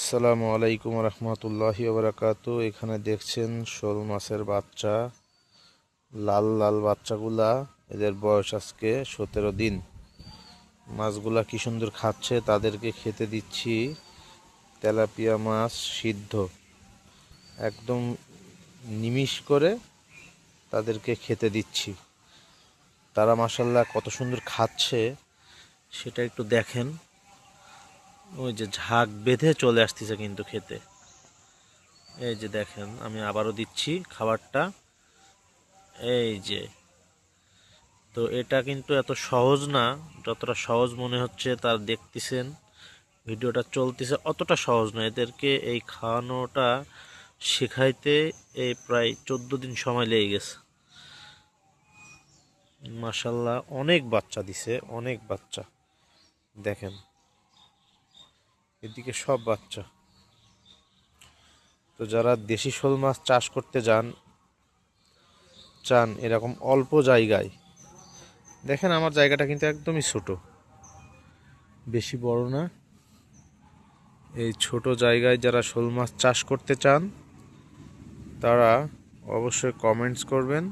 আসসালামু আলাইকুম রহমতুল্লাহি ওবরাকাতু। এখানে দেখছেন শোল মাছের বাচ্চা, লাল লাল বাচ্চাগুলা। এদের বয়স আজকে 17 দিন। মাছগুলা কি সুন্দর খাচ্ছে। তাদেরকে খেতে দিচ্ছি তেলাপিয়া মাছ সিদ্ধ, একদম নিমিষ করে তাদেরকে খেতে দিচ্ছি। তারা মাশাল্লাহ কত সুন্দর খাচ্ছে সেটা একটু দেখেন। ওই যে ঝাঁক বেঁধে চলে আসতেছে কিন্তু খেতে। এই যে দেখেন, আমি আবারও দিচ্ছি খাবারটা। এই যে, তো এটা কিন্তু এত সহজ না, যতটা সহজ মনে হচ্ছে। তার দেখতেছেন ভিডিওটা চলতেছে, অতটা সহজ না। এদেরকে এই খাওয়ানোটা শেখাইতে এই প্রায় 14 দিন সময় লেগে গেছে। মাশাল্লাহ অনেক বাচ্চা দিছে, অনেক বাচ্চা। দেখেন এদিকে সব বাচ্চা। তো যারা দেশি শোল মাছ চাষ করতে চান এরকম অল্প জায়গায়, দেখেন আমার জায়গাটা কিন্তু একদমই ছোট, বেশি বড় না। এই ছোট জায়গায় যারা শোল মাছ চাষ করতে চান তারা অবশ্যই কমেন্টস করবেন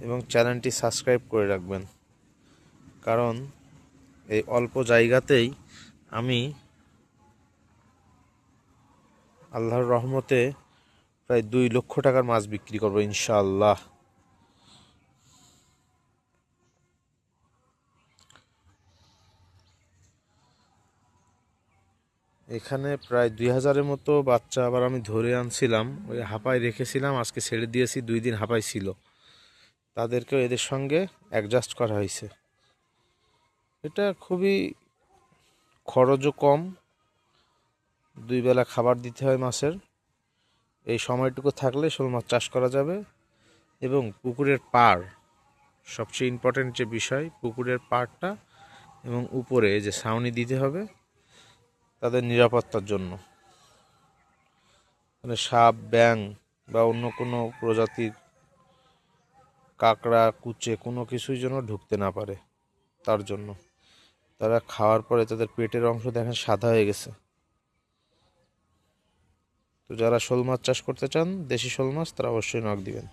এবং চ্যানেলটি সাবস্ক্রাইব করে রাখবেন। কারণ এই অল্প জায়গাতেই আমি আল্লাহর রহমতে প্রায় 2 লক্ষ টাকার মাছ বিক্রি করবো ইনশাআল্লাহ। এখানে প্রায় 2000-এর মতো বাচ্চা আবার আমি ধরে আনছিলাম, ওই হাঁপায় রেখেছিলাম, আজকে ছেড়ে দিয়েছি। 2 দিন হাঁপাই ছিল, তাদেরকেও এদের সঙ্গে অ্যাডজাস্ট করা হয়েছে। এটা খুবই খরচও কম, 2 বেলা খাবার দিতে হয় মাছের। এই সময়টুকু থাকলে শোল মাছ চাষ করা যাবে। এবং পুকুরের পাড় সবচেয়ে ইম্পর্টেন্ট যে বিষয়, পুকুরের পাড়টা এবং উপরে যে ছাউনি দিতে হবে তাদের নিরাপত্তার জন্য, মানে সাপ, ব্যাঙ বা অন্য কোনো প্রজাতির কাঁকড়া, কুচে কোনো কিছুই যেন ঢুকতে না পারে। তার জন্য তারা খাওয়ার পরে তাদের পেটের অংশ দেখেন সাদা হয়ে গেছে। তো যারা শোল মাছ চাষ করতে চান, দেশি শোল মাছ, তারা অবশ্যই নক দিবেন।